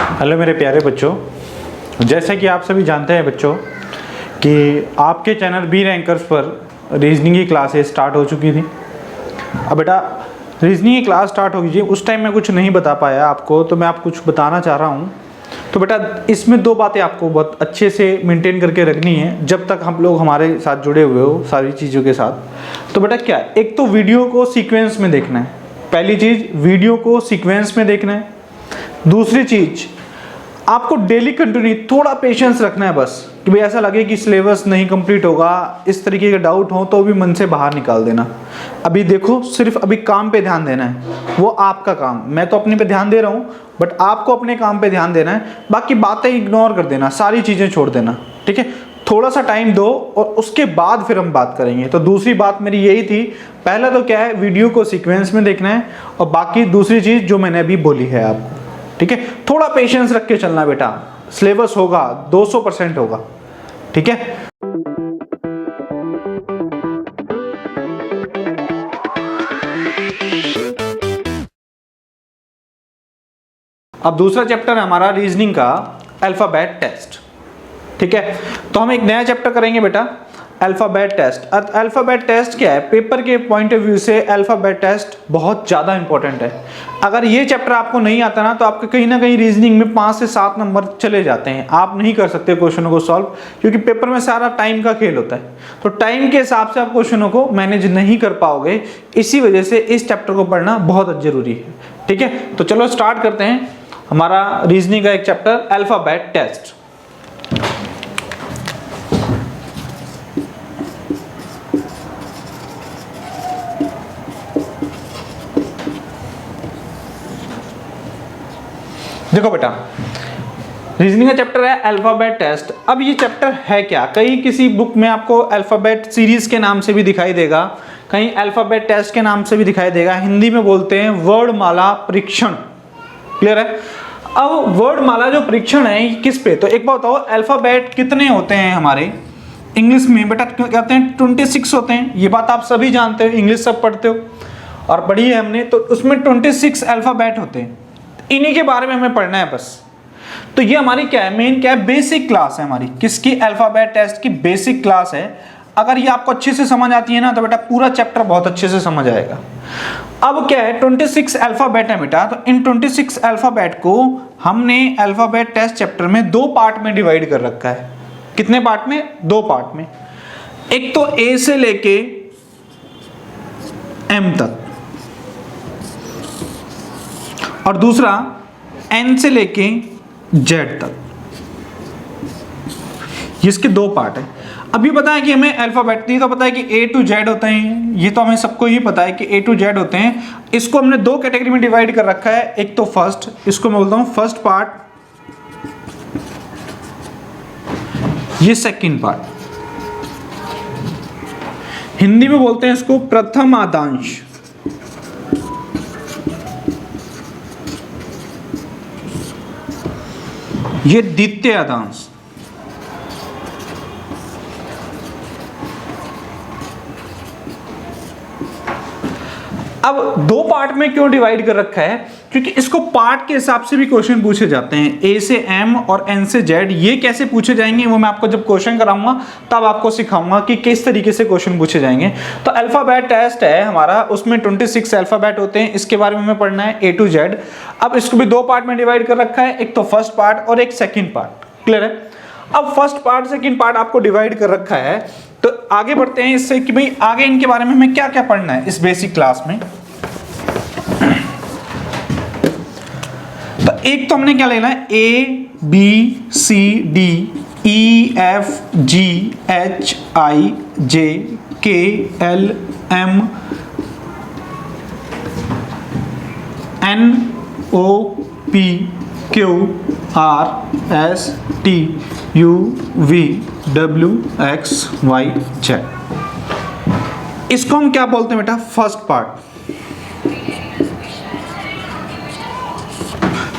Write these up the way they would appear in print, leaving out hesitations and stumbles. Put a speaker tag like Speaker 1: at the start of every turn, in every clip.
Speaker 1: Hello मेरे प्यारे बच्चों, जैसा कि आप सभी जानते हैं बच्चों कि आपके चैनल बी रैंकर्स पर रीजनिंग की क्लासेस स्टार्ट हो चुकी थी। अब बेटा रीजनिंग की क्लास स्टार्ट हो गई, उस टाइम मैं कुछ नहीं बता पाया आपको, तो मैं आपको कुछ बताना चाह रहा हूँ। तो बेटा इसमें दो बातें आपको बहुत अच्छे से मेंटेन करके रखनी है जब तक हम लोग हमारे साथ जुड़े हुए हो सारी चीज़ों के साथ। तो बेटा क्या, एक तो वीडियो को सीक्वेंस में देखना है, पहली चीज़ वीडियो को सीक्वेंस में देखना है। दूसरी चीज़ आपको डेली कंटिन्यू थोड़ा पेशेंस रखना है, बस कि भाई ऐसा लगे कि सिलेबस नहीं कंप्लीट होगा, इस तरीके के डाउट हो तो भी मन से बाहर निकाल देना। अभी देखो सिर्फ अभी काम पे ध्यान देना है, वो आपका काम, मैं तो अपने पे ध्यान दे रहा हूँ बट आपको अपने काम पे ध्यान देना है। बाकी बातें इग्नोर कर देना, सारी चीज़ें छोड़ देना, ठीक है। थोड़ा सा टाइम दो और उसके बाद फिर हम बात करेंगे। तो दूसरी बात मेरी यही थी, पहला तो क्या है वीडियो को सीक्वेंस में देखना है, और बाकी दूसरी चीज़ जो मैंने अभी बोली है आपको, ठीक है। थोड़ा पेशेंस रख के चलना बेटा, सिलेबस होगा 200% होगा, ठीक है। अब दूसरा चैप्टर है हमारा रीजनिंग का अल्फाबेट टेस्ट, ठीक है। तो हम एक नया चैप्टर करेंगे बेटा, अल्फाबेट टेस्ट। अल्फाबेट टेस्ट क्या है, पेपर के पॉइंट ऑफ व्यू से अल्फाबेट टेस्ट बहुत ज़्यादा इंपॉर्टेंट है। अगर ये चैप्टर आपको नहीं आता ना तो आपके कहीं ना कहीं रीजनिंग में 5 से 7 नंबर चले जाते हैं, आप नहीं कर सकते क्वेश्चनों को सॉल्व, क्योंकि पेपर में सारा टाइम का खेल होता है। तो टाइम के हिसाब से आप क्वेश्चनों को मैनेज नहीं कर पाओगे, इसी वजह से इस चैप्टर को पढ़ना बहुत जरूरी है, ठीक है। तो चलो स्टार्ट करते हैं हमारा रीजनिंग का एक चैप्टर अल्फाबेट टेस्ट। देखो बेटा रीजनिंग का चैप्टर है अल्फाबेट टेस्ट। अब ये चैप्टर है क्या, कहीं किसी बुक में आपको अल्फाबेट सीरीज के नाम से भी दिखाई देगा, कहीं अल्फाबेट टेस्ट के नाम से भी दिखाई देगा, हिंदी में बोलते हैं वर्णमाला परीक्षण, क्लियर है। अब वर्णमाला जो परीक्षण है किस पे, तो एक बात बताओ अल्फाबेट कितने होते हैं हमारे इंग्लिश में बेटा, कहते हैं 26 होते हैं, ये बात आप सभी जानते हो, इंग्लिश सब पढ़ते हो और पढ़ी है हमने, तो उसमें 26 अल्फाबेट होते हैं, इन्हीं के बारे में हमें पढ़ना है बस। तो ये हमारी क्या है, मेन क्या है, बेसिक क्लास है हमारी, किसकी, अल्फाबेट टेस्ट की बेसिक क्लास है। अगर ये आपको अच्छे से समझ आती है ना तो बेटा पूरा चैप्टर बहुत अच्छे से समझ आएगा। अब क्या है 26 अल्फाबेट है बेटा, तो इन 26 अल्फाबेट को हमने अल्फाबेट टेस्ट चैप्टर में 2 पार्ट में डिवाइड कर रखा है। कितने पार्ट में, 2 पार्ट में। एक तो ए से लेके एम तक, और दूसरा एन से लेके जेड तक, इसके 2 पार्ट है। अभी पता है कि हमें अल्फाबेट नहीं तो पता है कि ए टू जेड होते हैं, ये तो हमें सबको ही पता है कि ए टू जेड होते हैं। इसको हमने 2 कैटेगरी में डिवाइड कर रखा है, एक तो फर्स्ट, इसको मैं बोलता हूं फर्स्ट पार्ट, ये सेकंड पार्ट, हिंदी में बोलते हैं इसको प्रथम आदांश, ये द्वितीय आदांश। अब 2 पार्ट में क्यों डिवाइड कर रखा है, क्योंकि इसको पार्ट के हिसाब से भी क्वेश्चन पूछे जाते हैं। ए से एम और एन से जेड ये कैसे पूछे जाएंगे वो मैं आपको जब क्वेश्चन कराऊंगा तब आपको सिखाऊंगा कि किस तरीके से क्वेश्चन पूछे जाएंगे। तो अल्फाबेट टेस्ट है हमारा, उसमें 26 अल्फाबेट होते हैं, इसके बारे में हमें पढ़ना है ए टू जेड। अब इसको भी 2 पार्ट में डिवाइड कर रखा है, एक तो फर्स्ट पार्ट और एक सेकेंड पार्ट, क्लियर है। अब फर्स्ट पार्ट सेकेंड पार्ट आपको डिवाइड कर रखा है, तो आगे बढ़ते हैं इससे कि भाई आगे इनके बारे में हमें क्या क्या पढ़ना है इस बेसिक क्लास में। तो एक तो हमने क्या लेना है, A B C D E F G H I J K L M N O P Q R S T U V W X Y Z. इसको हम क्या बोलते हैं बेटा, फर्स्ट पार्ट।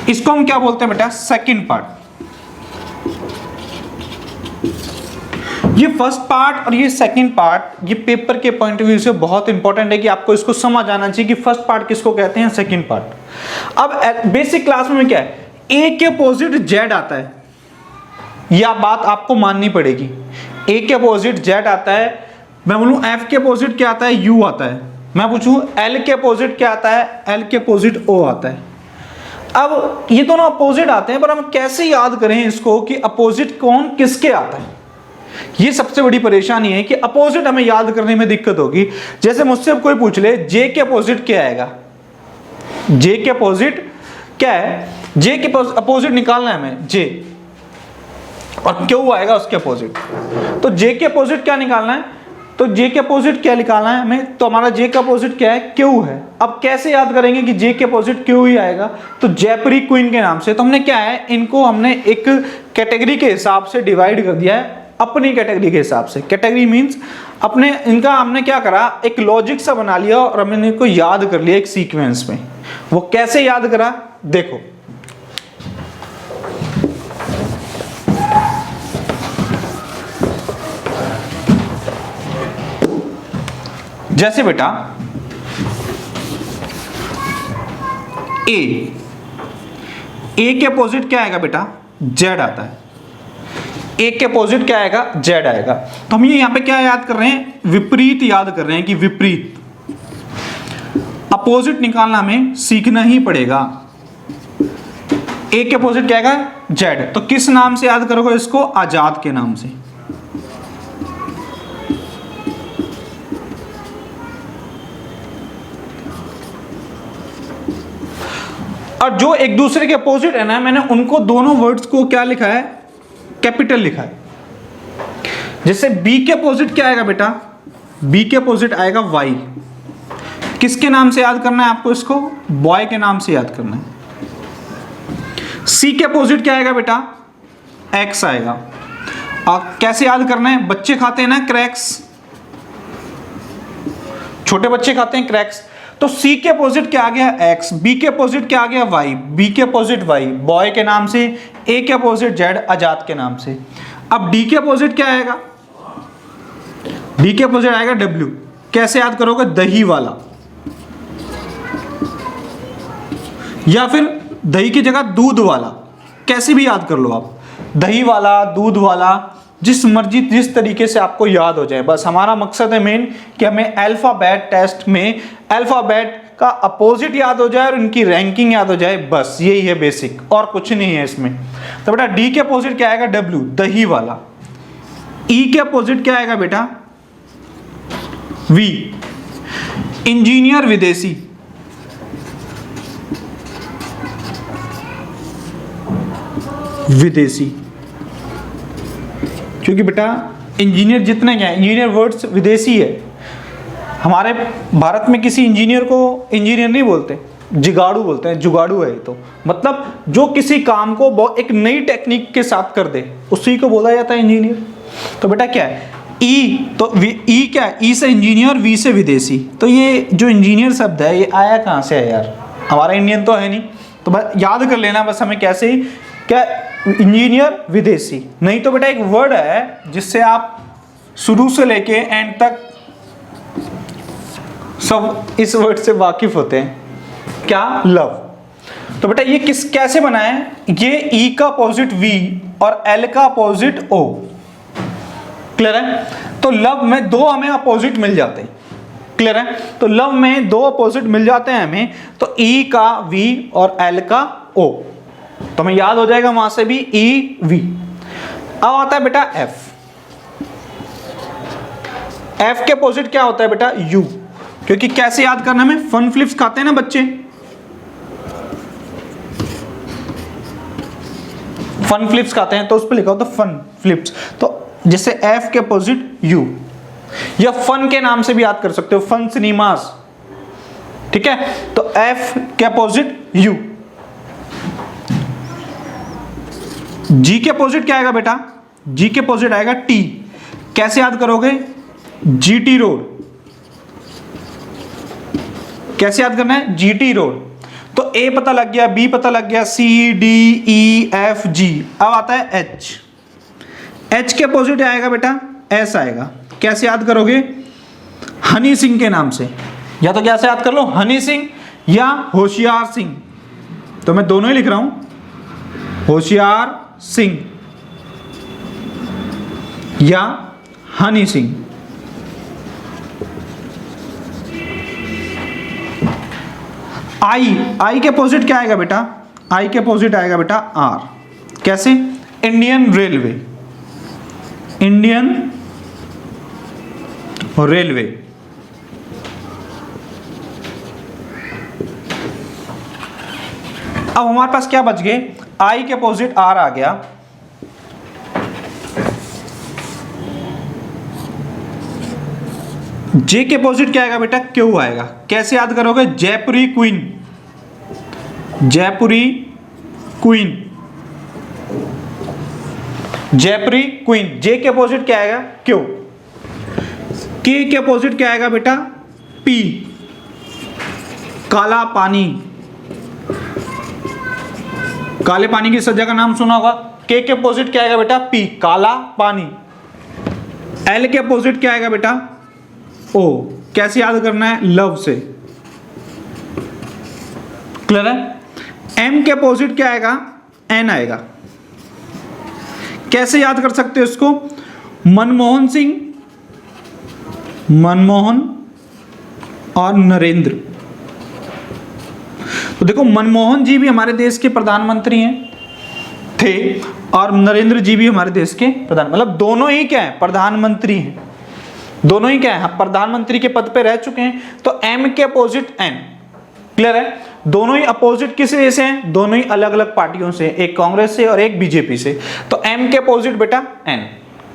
Speaker 1: इसको हम क्या बोलते हैं बेटा, सेकंड पार्ट। ये फर्स्ट पार्ट और ये सेकंड पार्ट ये पेपर के पॉइंट ऑफ व्यू से बहुत इंपॉर्टेंट है कि आपको इसको समझ आना चाहिए कि फर्स्ट पार्ट किसको कहते हैं, सेकंड पार्ट। अब बेसिक क्लास में क्या है, ए के अपोजिट जेड आता है, यह बात आपको माननी पड़ेगी। ए के अपोजिट जेड आता है, मैं बोलूं एफ के अपोजिट क्या आता है, यू आता है। मैं पूछूं एल के अपोजिट क्या आता है, एल के अपोजिट ओ आता है। अब ये दोनों अपोजिट आते हैं, पर हम कैसे याद करें इसको कि अपोजिट कौन किसके आता है, ये सबसे बड़ी परेशानी है कि अपोजिट हमें याद करने में दिक्कत होगी। जैसे मुझसे कोई पूछ ले जे के अपोजिट क्या आएगा, जे के अपोजिट क्या है, जे के अपोजिट निकालना है हमें, जे और क्यू आएगा उसके अपोजिट। तो जे के अपोजिट क्या निकालना है, तो जे के अपोजिट क्या निकालना है हमें, तो हमारा जे का अपोजिट क्या है, क्यू है। अब कैसे याद करेंगे कि जे के अपोजिट क्यू ही आएगा, तो जयपुरी क्वीन के नाम से। तो हमने क्या है, इनको हमने एक कैटेगरी के हिसाब से डिवाइड कर दिया है, अपनी कैटेगरी के हिसाब से। कैटेगरी मींस अपने, इनका हमने क्या करा, एक लॉजिक सा बना लिया और हमने इनको याद कर लिया एक सीक्वेंस में। वो कैसे याद करा, देखो जैसे बेटा ए के अपोजिट क्या आएगा बेटा, जेड आता है। ए के अपोजिट क्या आएगा, जेड आएगा। तो हम ये यहां पे क्या याद कर रहे हैं, विपरीत याद कर रहे हैं कि विपरीत अपोजिट निकालना हमें सीखना ही पड़ेगा। ए के अपोजिट क्या आएगा, जेड। तो किस नाम से याद करोगे इसको, आजाद के नाम से। और जो एक दूसरे के अपोजिट है ना, मैंने उनको दोनों वर्ड्स को क्या लिखा है, कैपिटल लिखा है। जैसे बी के अपोजिट क्या आएगा बेटा, बी के अपोजिट आएगा वाई। किसके नाम से याद करना है आपको इसको, बॉय के नाम से याद करना है। सी के अपोजिट क्या आएगा बेटा, एक्स आएगा। और कैसे याद करना है, बच्चे खाते हैं ना क्रैक्स, छोटे बच्चे खाते हैं क्रैक्स। तो सी के अपोजिट क्या आ गया, एक्स। बी के अपोजिट क्या आ गया, वाई। बी के अपोजिट वाई बॉय के नाम से, ए के अपोजिट जेड आजाद के नाम से। अब डी के अपोजिट क्या आएगा, डी के अपोजिट आएगा डब्ल्यू। कैसे याद करोगे, दही वाला, या फिर दही की जगह दूध वाला, कैसे भी याद कर लो आप, दही वाला, दूध वाला, जिस मर्जी जिस तरीके से आपको याद हो जाए। बस हमारा मकसद है मेन कि हमें अल्फाबेट टेस्ट में अल्फाबेट का अपोजिट याद हो जाए और इनकी रैंकिंग याद हो जाए, बस यही है बेसिक, और कुछ नहीं है इसमें। तो बेटा डी के अपोजिट क्या आएगा, डब्ल्यू, दही वाला। ई के अपोजिट क्या आएगा बेटा, वी, इंजीनियर विदेशी। विदेशी, क्योंकि बेटा इंजीनियर जितने क्या है, इंजीनियर वर्ड्स विदेशी है। हमारे भारत में किसी इंजीनियर को इंजीनियर नहीं बोलते, जुगाड़ू बोलते हैं, जुगाड़ू है। तो मतलब जो किसी काम को एक नई टेक्निक के साथ कर दे, उसी को बोला जाता है इंजीनियर। तो बेटा क्या है, ई, तो ई क्या है, ई से इंजीनियर, वी से विदेशी। तो ये जो इंजीनियर शब्द है ये आया कहाँ से है यार, हमारा इंडियन तो है नहीं। तो बस याद कर लेना बस हमें, कैसे ही क्या, इंजीनियर विदेशी। नहीं तो बेटा एक वर्ड है जिससे आप शुरू से लेके एंड तक सब इस वर्ड से वाकिफ होते हैं, क्या, लव। तो बेटा ये कैसे बना है, ये ई का अपोजिट वी और एल का अपोजिट ओ। क्लियर है। तो लव में दो हमें अपोजिट मिल जाते हैं। क्लियर है। तो लव में दो अपोजिट मिल जाते हैं हमें, तो ई का वी और एल का ओ। तो हमें याद हो जाएगा वहां से भी ई वी। अब आता है बेटा एफ। एफ के अपोजिट क्या होता है बेटा, यू। क्योंकि कैसे याद करना, हमें फन फ्लिप्स खाते हैं ना बच्चे, फन फ्लिप्स खाते हैं, तो उस पर लिखा होता है फन फ्लिप्स। तो जैसे एफ के अपोजिट यू, या फन के नाम से भी याद कर सकते हो, फन सिनेमास। ठीक है। तो एफ के अपोजिट यू। जी के अपोजिट क्या आएगा बेटा, जी के अपोजिट आएगा टी। कैसे याद करोगे, जीटी रोड। कैसे याद करना है, जीटी रोड। तो ए पता लग गया, बी पता लग गया, सी डी ई एफ जी। अब आता है एच। एच के अपोजिट आएगा बेटा एस आएगा। कैसे याद करोगे, हनी सिंह के नाम से, या तो कैसे याद कर लो, हनी सिंह या होशियार सिंह। तो मैं दोनों ही लिख रहा हूं, होशियार सिंह या हनी सिंह। आई के अपोजिट क्या आएगा बेटा? आई के अपोजिट आएगा बेटा आर। कैसे? Indian railway, Indian railway. अब हमारे पास क्या बच गए? आई के अपोजिट आर आ गया, जे के अपोजिट क्या आएगा बेटा? क्यू आएगा। कैसे याद करोगे? जयपुरी क्वीन, जयपुरी क्वीन, जयपुरी क्वीन। जे के अपोजिट क्या आएगा? क्यू। के अपोजिट क्या आएगा बेटा? पी, काला पानी। काले पानी की सजा का नाम सुना होगा। के अपोजिट क्या आएगा बेटा? पी, काला पानी। एल के अपोजिट क्या आएगा बेटा? ओ। कैसे याद करना है? लव से। क्लियर है? एम के अपोजिट क्या आएगा? एन आएगा। कैसे याद कर सकते हो इसको? मनमोहन सिंह, मनमोहन और नरेंद्र। तो देखो मनमोहन जी भी हमारे देश के प्रधानमंत्री हैं थे और नरेंद्र जी भी हमारे देश के प्रधान, मतलब दोनों ही क्या है? प्रधानमंत्री हैं। दोनों ही क्या है? प्रधानमंत्री के पद पे रह चुके हैं। तो एम के अपोजिट एन। क्लियर है? दोनों ही अपोजिट किस से हैं? दोनों ही अलग अलग पार्टियों से, एक कांग्रेस से और एक बीजेपी से। तो एम के अपोजिट बेटा एन।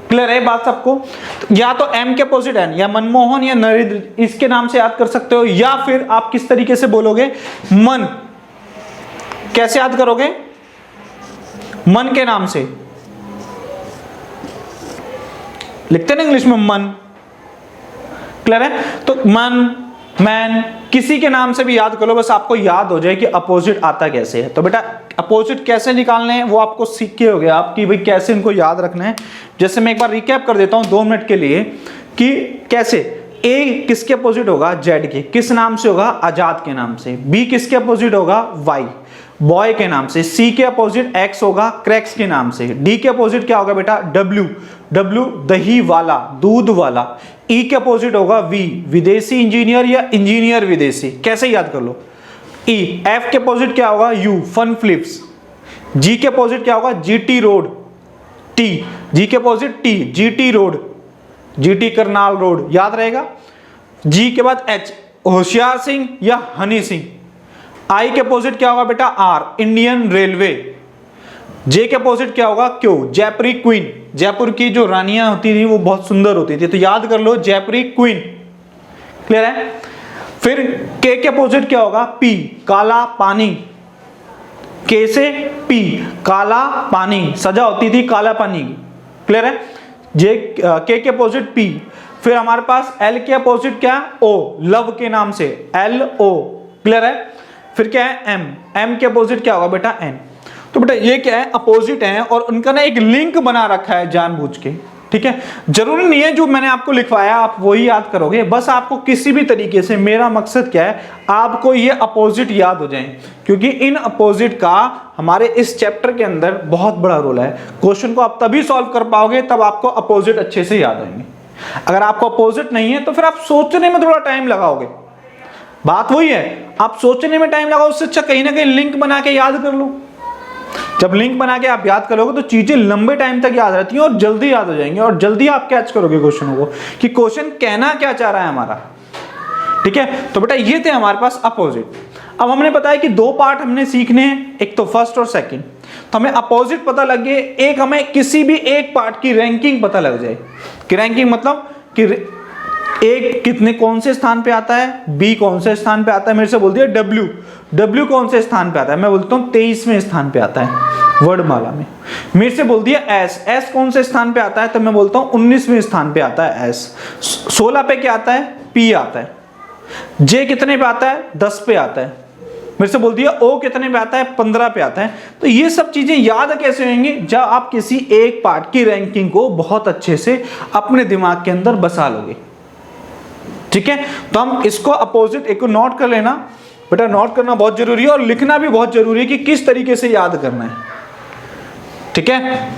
Speaker 1: क्लियर है बात सबको? तो या तो एम के अपोजिट एन, या मनमोहन या नरेंद्र, इसके नाम से याद कर सकते हो, या फिर आप किस तरीके से बोलोगे? मन। कैसे याद करोगे? मन के नाम से लिखते ना इंग्लिश में, मन। क्लियर है? तो मन, मैन, किसी के नाम से भी याद कर लो, बस आपको याद हो जाए कि अपोजिट आता कैसे है। तो बेटा अपोजिट कैसे निकालने हैं वो आपको सीख के हो गया आप कि भाई कैसे इनको याद रखना है। जैसे मैं एक बार रिकैप कर देता हूं 2 मिनट के लिए कि कैसे। ए किसके अपोजिट होगा? जेड के। किस नाम से होगा? आजाद के नाम से। बी किसके अपोजिट होगा? वाई, बॉय के नाम से। सी के अपोजिट एक्स होगा, क्रैक्स के नाम से। डी के अपोजिट क्या होगा बेटा? डब्ल्यू, डब्ल्यू दही वाला, दूध वाला। ई के अपोजिट होगा वी, विदेशी इंजीनियर या इंजीनियर विदेशी। कैसे याद कर लो? ई। एफ के अपोजिट क्या होगा? You, fun flips. जी के अपोजिट क्या होगा? GT road. टी, जी के opposite T, GT road, GT Karnal road. याद रहेगा? जी के बाद एच, होशियार सिंह या हनी सिंह। आई के अपोजिट क्या होगा बेटा? Are, Indian railway. जे के अपोजिट क्या होगा? क्यू, जयपुरी क्वीन। जयपुर की जो रानियां होती थी वो बहुत सुंदर होती थी, तो याद कर लो जयपुरी क्वीन। क्लियर है? फिर के अपोजिट क्या होगा? पी, काला पानी। के से पी, काला पानी, सजा होती थी काला पानी की। क्लियर है? जे के अपोजिट पी। फिर हमारे पास एल के अपोजिट क्या है? ओ, लव के नाम से, एल ओ। क्लियर है? फिर क्या है? एम, एम के अपोजिट क्या होगा बेटा? एन। तो बेटा ये क्या है? अपोजिट है और उनका ना एक लिंक बना रखा है जानबूझ के। ठीक है? जरूरी नहीं है जो मैंने आपको लिखवाया आप वही याद करोगे, बस आपको किसी भी तरीके से, मेरा मकसद क्या है? आपको ये अपोजिट याद हो जाए, क्योंकि इन अपोजिट का हमारे इस चैप्टर के अंदर बहुत बड़ा रोल है। क्वेश्चन को आप तभी सॉल्व कर पाओगे तब आपको अपोजिट अच्छे से याद आएंगे। अगर आपको अपोजिट नहीं है तो फिर आप सोचने में थोड़ा टाइम लगाओगे। बात वही है, आप सोचने में टाइम लगाओ, उससे अच्छा कहीं ना कहीं लिंक बना के याद कर लो। जब लिंक बना के आप याद करोगे तो चीजें लंबे टाइम तक याद रहती हैं और जल्दी याद हो जाएंगी, और जल्दी आप कैच करोगे क्वेश्चनों को कि क्वेश्चन कहना क्या चाह रहा है हमारा। ठीक है? तो बेटा ये थे हमारे पास अपोजिट। अब हमने बताया कि 2 पार्ट हमने सीखने हैं, एक तो फर्स्ट और सेकंड। तो हमें अपोजिट पता लग गए, एक हमें किसी भी एक पार्ट की रैंकिंग पता लग जाए कि रैंकिंग मतलब कि एक कितने कौन से स्थान पे आता है, बी कौन से स्थान पे आता है। मेरे से बोल दिया डब्ल्यू, डब्ल्यू कौन से स्थान पे आता है, मैं बोलता हूँ 23वें स्थान पे आता है वर्णमाला में। मेरे से बोल दिया एस, एस कौन से स्थान पे आता है, तो मैं बोलता हूँ 19वें स्थान पे आता है एस। 16 पे क्या आता है? पी आता है। जे कितने पे आता है? 10 पे आता है। मेरे से बोल दिया ओ कितने पे आता है? 15 पे आता है। तो ये सब चीजें याद कैसे होंगी? जब आप किसी एक पार्ट की रैंकिंग को बहुत अच्छे से अपने दिमाग के अंदर बसा लोगे। ठीक है? तो हम इसको अपोजिट एक को नोट कर लेना बेटा, नोट करना बहुत जरूरी है और लिखना भी बहुत जरूरी है कि किस तरीके से याद करना है। ठीक है,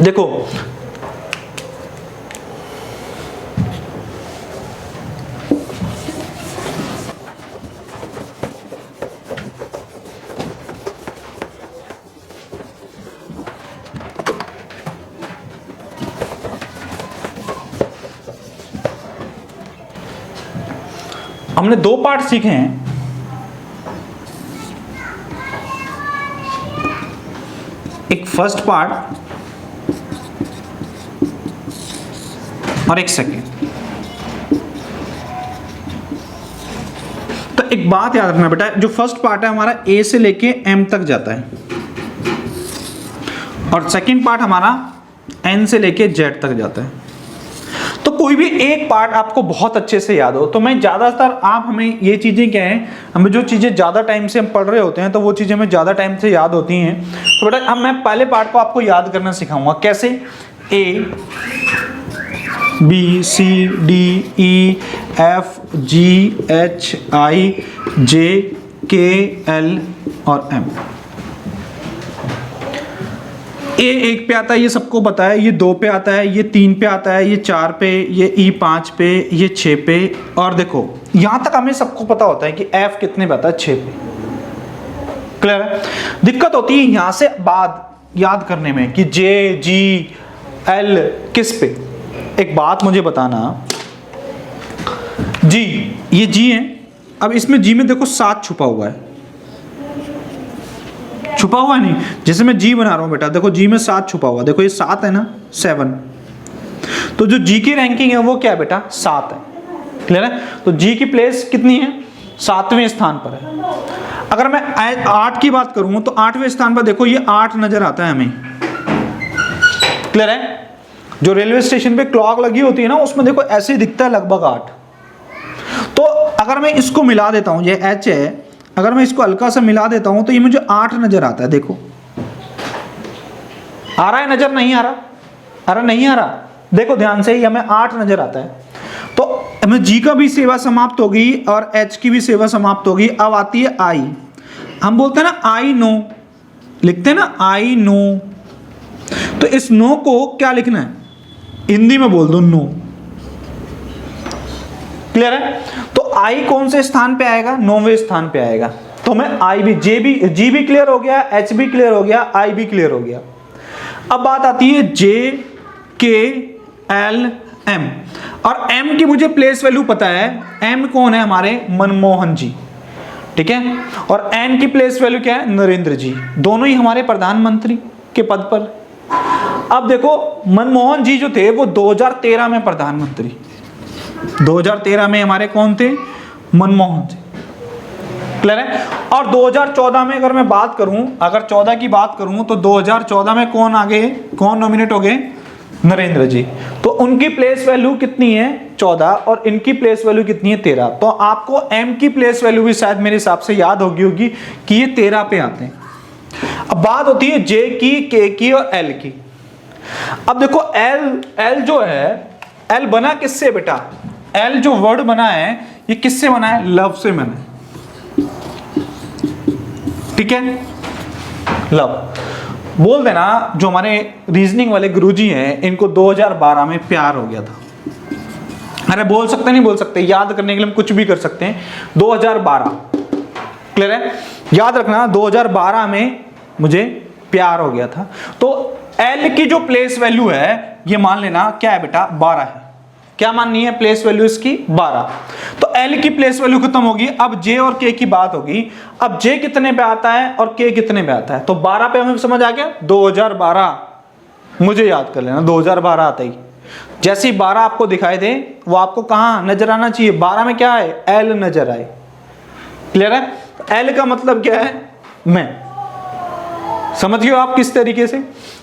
Speaker 1: देखो हमने दो पार्ट सीखे हैं। एक फर्स्ट पार्ट और एक सेकेंड। तो एक बात याद रखना बेटा, जो फर्स्ट पार्ट है हमारा ए से लेके एम तक जाता है और सेकेंड पार्ट हमारा एन से लेके जेड तक जाता है। तो कोई भी एक पार्ट आपको बहुत अच्छे से याद हो, तो मैं ज़्यादातर आप हमें ये चीज़ें क्या है, हमें जो चीज़ें ज़्यादा टाइम से हम पढ़ रहे होते हैं तो वो चीज़ें हमें ज़्यादा टाइम से याद होती हैं। तो बेटा अब मैं पहले पार्ट को आपको याद करना सिखाऊंगा। कैसे? A B C D E F G H I J K L और एम। ए 1 पे आता है, ये सबको पता है, ये 2 पे आता है, ये 3 पे आता है, ये 4 पे, ये ई 5 पे, ये 6 पे। और देखो यहां तक हमें सबको पता होता है कि एफ कितने पे आता है, 6 पे। क्लियर है? दिक्कत होती है यहां से बाद याद करने में कि जे जी एल किस पे। एक बात मुझे बताना, जी ये जी है, अब इसमें जी में देखो 7 छुपा हुआ है, छुपा हुआ नहीं, जैसे मैं जी बना रहा हूं बेटा, देखो जी में 7 छुपा हुआ, देखो ये 7 है ना, 7। तो जो जी की रैंकिंग है वो क्या है बेटा, 7 है। क्लियर है? तो जी की प्लेस कितनी है, 7वें स्थान पर है। अगर मैं 8 की बात करूं तो 8वें स्थान पर देखो ये 8 नजर आता है हमें। क्लियर है? जो रेलवे स्टेशन पे क्लॉक लगी होती है ना, उसमें देखो ऐसे ही दिखता है लगभग 8। तो अगर मैं इसको मिला देता हूं, ये एच है, अगर मैं इसको हल्का सा मिला देता हूं तो ये मुझे 8 नजर आता है। देखो आ रहा है नजर, नहीं आ रहा? अरे नहीं आ रहा, देखो ध्यान से ही हमें 8 नजर आता है। तो हमें जी का भी सेवा समाप्त होगी और एच की भी सेवा समाप्त होगी। अब आती है आई। हम बोलते हैं ना आई नो, लिखते हैं ना आई नो। तो इस नो को क्या लिखना है, हिंदी में बोल दो नो। क्लियर है? तो आई कौन से स्थान पे आएगा, 9वें स्थान पे आएगा। तो मैं आई भी, जी भी क्लियर हो गया, एच भी क्लियर हो गया, आई भी क्लियर हो गया। अब बात आती है जे के एल एम, और एम की मुझे प्लेस वैल्यू पता है। एम कौन है, हमारे मनमोहन जी। ठीक है? और एन की प्लेस वैल्यू क्या है, नरेंद्र जी। दोनों ही हमारे प्रधानमंत्री के पद पर। अब देखो मनमोहन जी जो थे वो 2013 में प्रधानमंत्री, 2013 में हमारे कौन थे, मनमोहन जी। क्लियर है? और 2014 में अगर मैं बात करूं, अगर 14 की बात करूं तो 2014 में कौन आ गए, कौन नॉमिनेट हो गए, नरेंद्र जी। तो उनकी प्लेस वैल्यू कितनी है, 14, और इनकी प्लेस वैल्यू कितनी है, 13। तो आपको एम की प्लेस वैल्यू भी शायद मेरे हिसाब से याद होगी कि ये 13 पे आते हैं। अब बात होती है जे की, के की और एल की। अब देखो एल जो है, एल बना किससे बेटा, एल जो वर्ड बना है ये किससे बना है, लव से बना है। ठीक है? लव बोल देना, जो हमारे रीजनिंग वाले गुरुजी हैं इनको 2012 में प्यार हो गया था। अरे बोल सकते नहीं बोल सकते, याद करने के लिए हम कुछ भी कर सकते हैं। 2012, क्लियर है? याद रखना 2012 में मुझे प्यार हो गया था। तो एल की जो प्लेस वैल्यू है ये मान लेना क्या है बेटा, 12 है। क्या माननी है प्लेस वैल्यू इसकी, 12। तो एल की प्लेस वैल्यू खत्म होगी, अब जे और के की बात होगी। अब जे कितने पे आता है और के कितने पे आता है, तो 12 पे हमें समझ आ गया, 2012 मुझे याद कर लेना, 2012 आता ही। जैसे ही 12 आपको दिखाई दे वो आपको कहां नजर आना चाहिए, 12 में क्या है, एल नजर आए। क्लियर है? एल का मतलब क्या है, मैं। समझ गए आप किस तरीके से?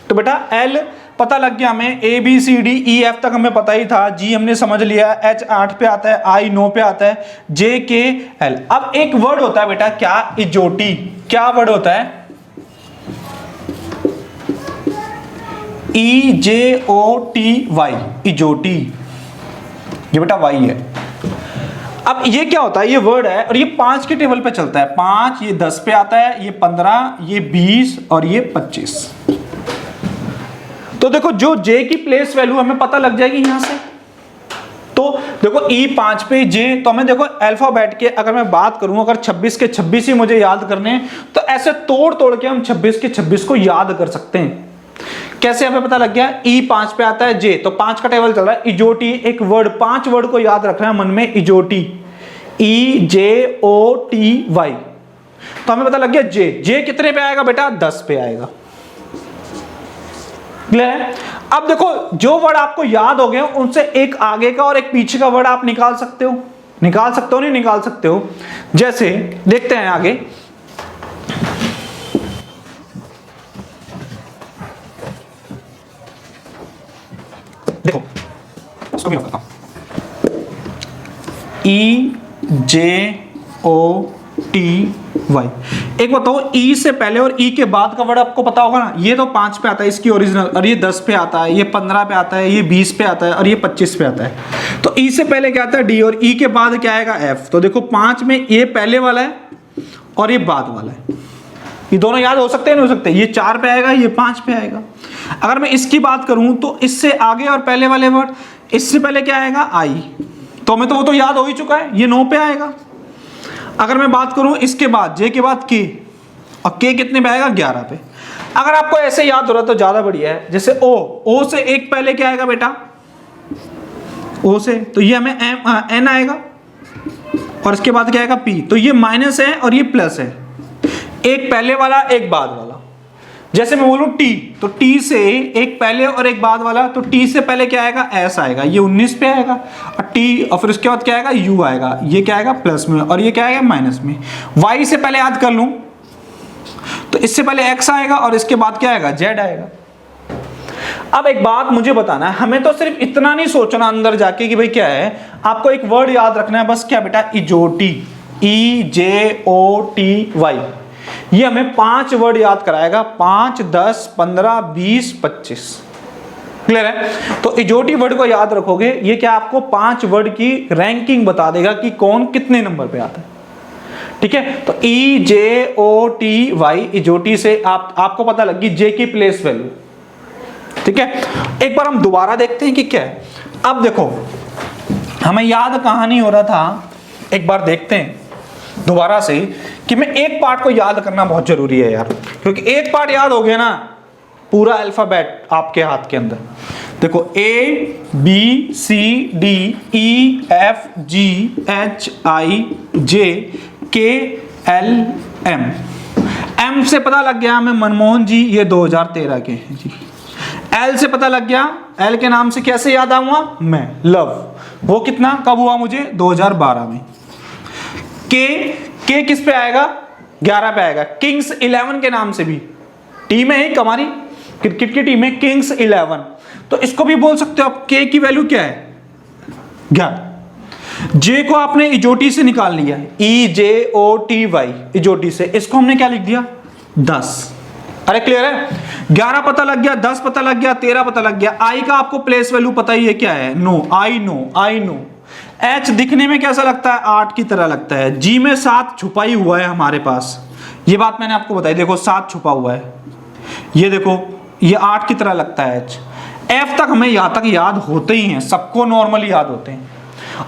Speaker 1: तो बेटा एल पता लग गया हमें, A B C D E F तक हमें पता ही था, जी हमने समझ लिया, एच 8 पे आता है, आई 9 पे आता है, जे के एल। अब एक वर्ड होता है बेटा क्या, इजोटी। क्या वर्ड होता है, ई जे ओ टी वाई, इजोटी। ये बेटा वाई है। अब ये क्या होता है, ये वर्ड है और ये 5 के टेबल पे चलता है। 5, ये 10 पे आता है, ये 15, ये 20 और ये 25। तो देखो जो जे की प्लेस वैल्यू हमें पता लग जाएगी यहां से। तो देखो E5 पे जे, तो हमें देखो अल्फाबेट के अगर मैं बात करूं, अगर 26 के 26 ही मुझे याद करने हैं तो ऐसे तोड़ तोड़ के हम 26 के 26 को याद कर सकते हैं। कैसे हमें पता लग गया? E5 पे आता है जे, तो 5 का टेबल चल रहा है। इजोटी एक वर्ड, 5 वर्ड को याद रखना है मन में, इजोटी, EJOTY। तो हमें पता लग गया जे। जे कितने पे आएगा बेटा? 10 पे आएगा। क्लियर है? अब देखो जो वर्ड आपको याद हो गए उनसे एक आगे का और एक पीछे का वर्ड आप निकाल सकते हो। निकाल सकते हो, नहीं निकाल सकते हो? जैसे देखते हैं आगे, देखो इसको भी मैं करता हूं, EJOTY। एक बताओ, ई से पहले और ई के बाद का वर्ड आपको पता होगा ना। ये तो 5 पे आता है इसकी ओरिजिनल, और ये 10 पे आता है, ये 15 पे आता है, ये 20 पे आता है, और ये 25 पे आता है। तो ई से पहले क्या आता है? डी, और ई के बाद क्या आएगा? एफ। तो देखो 5 में ये पहले वाला है और ये बाद वाला है। ये दोनों याद हो सकते हैं, नहीं हो सकते? ये 4 पे आएगा, ये 5 पे आएगा। अगर मैं इसकी बात करूं तो इससे आगे और पहले वाले वर्ड, इससे पहले क्या आएगा? आई। तो हमें तो वो तो याद हो ही चुका है, ये 9 पे आएगा। अगर मैं बात करूं इसके बाद, जे के बाद के, और के कितने पे आएगा? 11 पे। अगर आपको ऐसे याद हो रहा तो ज्यादा बढ़िया है। जैसे ओ, ओ से एक पहले क्या आएगा बेटा? ओ से, तो ये हमें एन आएगा, और इसके बाद क्या आएगा? पी। तो ये माइनस है और ये प्लस है, एक पहले वाला एक बाद वाला। जैसे मैं बोलूं टी, तो टी से एक पहले और एक बाद वाला, तो टी से पहले क्या आएगा? एस आएगा, ये 19 पे आएगा, और टी, और फिर उसके बाद क्या आएगा? यू आएगा, ये क्या आएगा? प्लस में, और ये क्या आएगा? माइनस में। वाई से पहले याद कर लूं तो इससे पहले एक्स आएगा, और इसके बाद क्या आएगा? जेड आएगा। अब एक बात मुझे बताना है, हमें तो सिर्फ इतना नहीं सोचना अंदर जाके कि भाई क्या है, आपको एक वर्ड याद रखना है बस। क्या बेटा? इजोटी, EJOTY। ये हमें 5 वर्ड याद कराएगा, 5, 10, 15, 20, 25। क्लियर है? तो इजोटी वर्ड को याद रखोगे, ये क्या आपको 5 वर्ड की रैंकिंग बता देगा कि कौन कितने नंबर पे आता है। ठीक है? तो EJOTY, इजोटी से आपको पता लगी जे की प्लेस वैल्यू। ठीक है? एक बार हम दोबारा देखते हैं कि क्या है। अब देखो हमें याद कहां नहीं हो रहा था, एक बार देखते हैं दोबारा से कि मैं एक पार्ट को याद करना बहुत जरूरी है यार, क्योंकि एक पार्ट याद हो गया ना, पूरा अल्फाबेट आपके हाथ के अंदर। देखो ABCDEFGHIJKLM। एम से पता लग गया हमें मनमोहन जी, ये 2013 के हैं जी। एल से पता लग गया, एल के नाम से कैसे याद आऊंगा मैं? लव। वो कितना कब हुआ मुझे? 2012 में। के किस पे आएगा? 11 पे आएगा। किंग्स 11 के नाम से भी टीम है एक हमारी क्रिकेट की टीम है, किंग्स 11। तो इसको भी बोल सकते हो आप। के की वैल्यू क्या है? 11। जे को आपने इजोटी से निकाल लिया, EJOTY, इजोटी से। इसको हमने क्या लिख दिया? 10। अरे क्लियर है? 11 पता लग गया, 10 पता लग गया, 13 पता लग गया। आई का आपको प्लेस वैल्यू पता ही है क्या है? No, I know. एच दिखने में कैसा लगता है? 8 की तरह लगता है। जी में 7 छुपा ही हुआ है हमारे पास, ये बात मैंने आपको बताई। देखो 7 छुपा हुआ है, ये देखो ये 8 की तरह लगता है एच। एफ तक हमें यहां तक याद होते ही हैं, सबको नॉर्मली याद होते हैं।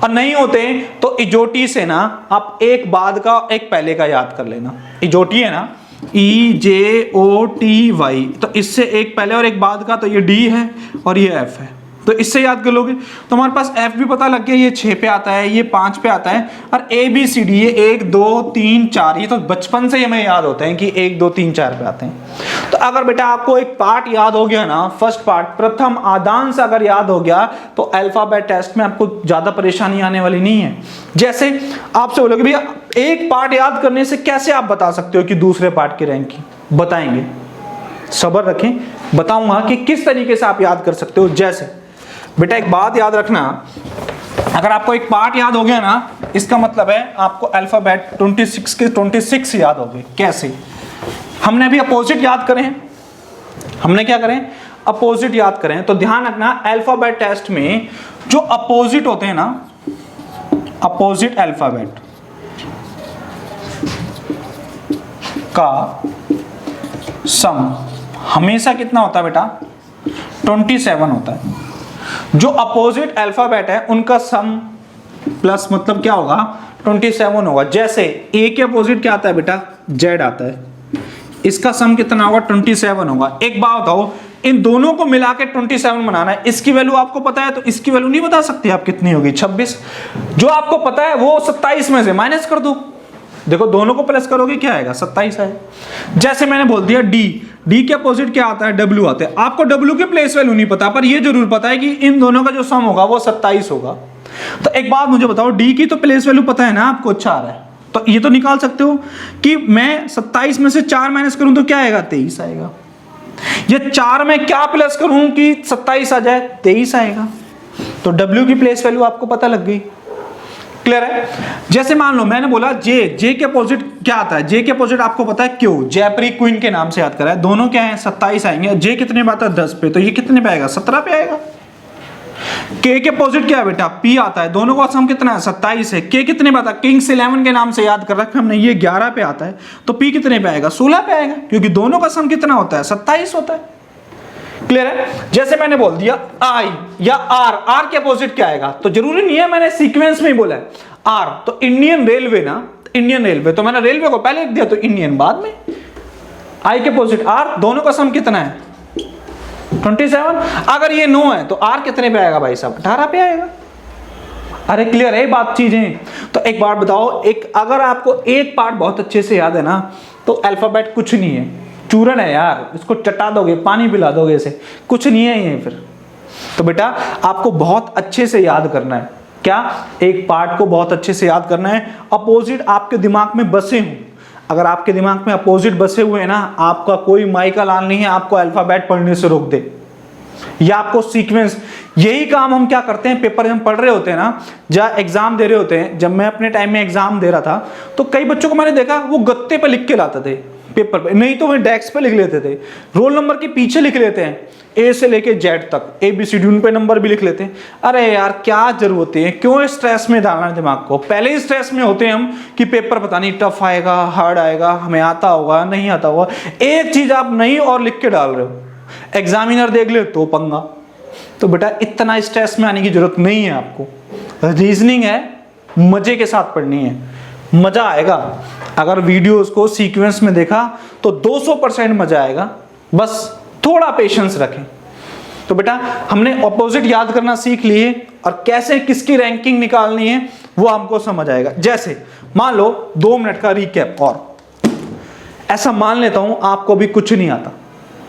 Speaker 1: और नहीं होते तो इजोटी से ना आप एक बाद का एक पहले का याद कर लेना। इजोटी है ना, EJOTY, तो इससे एक पहले और एक बाद का, तो ये डी है और ये एफ है, तो इससे याद कर लोगे। तो हमारे पास एफ भी पता लग गया, ये 6 पे आता है, ये 5 पे आता है, और ABCD ये 1 2 3 4, ये तो बचपन से ही हमें याद होते हैं कि 1 2 3 4 पे आते हैं। तो अगर बेटा आपको एक पार्ट याद हो गया ना, फर्स्ट पार्ट प्रथम आदान से अगर याद हो गया, तो अल्फाबेट टेस्ट में आपको ज्यादा परेशानी आने वाली नहीं है। जैसे आपसे बोलोगे भैया एक पार्ट याद करने से कैसे आप बता सकते हो कि दूसरे पार्ट की रैंकिंग? बताएंगे, सब्र रखें, बताऊंगा कि किस तरीके से आप याद कर सकते हो। जैसे बेटा एक बात याद रखना, अगर आपको एक पार्ट याद हो गया ना, इसका मतलब है आपको अल्फाबेट 26 के 26 याद हो गए। कैसे? हमने अभी अपोजिट याद करें, हमने क्या करें? अपोजिट याद करें। तो ध्यान रखना अल्फाबेट टेस्ट में जो अपोजिट होते हैं ना, अपोजिट अल्फाबेट का सम हमेशा कितना होता है बेटा? 27 होता है। जो अपोजिट अल्फाबेट है उनका सम प्लस मतलब क्या होगा 27 होगा। जैसे ए के अपोजिट क्या आता है बेटा, जेड आता है, इसका सम कितना होगा 27 होगा। एक बात बताओ, इन दोनों को मिला के 27 बनाना है, इसकी वैल्यू आपको पता है तो इसकी वैल्यू नहीं बता सकते आप कितनी होगी 26। जो आपको पता है वो 27 में से माइनस कर दो, देखो दोनों को प्लस करोगे क्या आएगा 27 आएगा। जैसे मैंने बोल दिया डी, डी के अपोजिट क्या आता है डब्ल्यू आता है। आपको डब्ल्यू की प्लेस वैल्यू नहीं पता, पर ये जरूर पता है कि इन दोनों का जो सम होगा वो 27 होगा। तो एक बात मुझे बताओ, डी की तो प्लेस वैल्यू पता है ना आपको 4 है, तो ये तो निकाल सकते हो कि मैं 27 में से 4 माइनस करूं तो क्या आएगा 23 आएगा। ये 4 में क्या प्लस करूं कि 27 आ जाए 23 आएगा। तो W की प्लेस वैल्यू आपको पता लग गई, क्लियर है। जैसे मान लो मैंने बोला जे, जे के अपोजिट क्या आता है, जे के अपोजिट आपको पता है क्यों, जयप्री क्वीन के नाम से याद करा है। दोनों क्या है 27 आएंगे, जे कितने पे आता है 10 पे, तो ये कितने पे आएगा 17 पे आएगा। के के अपोजिट क्या है बेटा, पी आता है, दोनों का सम कितना है 27 है। के कितने पे आता है, किंग्स 11 के नाम से याद कर रखा हमने, ये 11 पे आता है, तो पी कितने पे आएगा 16 पे आएगा, क्योंकि दोनों का सम कितना होता है 27 होता है, क्लियर है। जैसे मैंने बोल दिया आई या आर, आर के अपोजिट क्या आएगा, तो जरूरी नहीं है मैंने सीक्वेंस में ही बोला है आर, तो इंडियन रेलवे ना, इंडियन रेलवे, तो मैंने रेलवे को पहले लिख दिया तो इंडियन बाद में। आई के अपोजिट आर, दोनों का सम कितना है 27। अगर ये 9 है तो आर कितने पे आएगा भाई साहब 18 पे आएगा। अरे क्लियर है बात चीजें। तो एक बार बताओ, एक अगर आपको एक पार्ट बहुत अच्छे से याद है ना, तो अल्फाबेट कुछ नहीं है, चूरन है यार, इसको चटा दोगे पानी पिला दोगे इसे, कुछ नहीं है ये फिर। तो बेटा आपको बहुत अच्छे से याद करना है, क्या एक पार्ट को बहुत अच्छे से याद करना है। अपोजिट आपके दिमाग में बसे हों, अगर आपके दिमाग में अपोजिट बसे हुए हैं ना, आपका कोई माई का लाल नहीं है आपको अल्फाबेट पढ़ने से रोक दे, या आपको सीक्वेंस। यही काम हम क्या करते हैं, पेपर जब हम पढ़ रहे होते हैं ना, जब एग्जाम दे रहे होते हैं, जब मैं अपने टाइम में एग्जाम दे रहा था तो कई बच्चों को मैंने देखा वो गत्ते पे लिख के लाते थे पेपर पे, नहीं तो वो डेस्क पे लिख लेते थे, रोल नंबर के पीछे लिख लेते हैं ए से लेके जेड तक, ABCD, उन पे नंबर भी लिख लेते हैं। अरे यार क्या जरूरत है, क्यों स्ट्रेस में डालना दिमाग को, पहले ही स्ट्रेस में होते हैं हम कि पेपर पता नहीं टफ आएगा हार्ड आएगा, हमें आता होगा नहीं आता होगा। एक चीज आप नहीं और लिख के डाल रहे हो, एग्जामिनर देख ले तो पंगा। तो बेटा इतना स्ट्रेस में आने की जरूरत नहीं है आपको, रीजनिंग है मजे के साथ पढ़नी है, मजा आएगा। अगर वीडियोस को सीक्वेंस में देखा तो 200% मजा आएगा, बस थोड़ा पेशेंस रखें। तो बेटा हमने अपोजिट याद करना सीख लिए और कैसे किसकी रैंकिंग निकालनी है वो हमको समझ आएगा। जैसे मान लो 2 मिनट का रिकैप, और ऐसा मान लेता हूं आपको भी कुछ नहीं आता,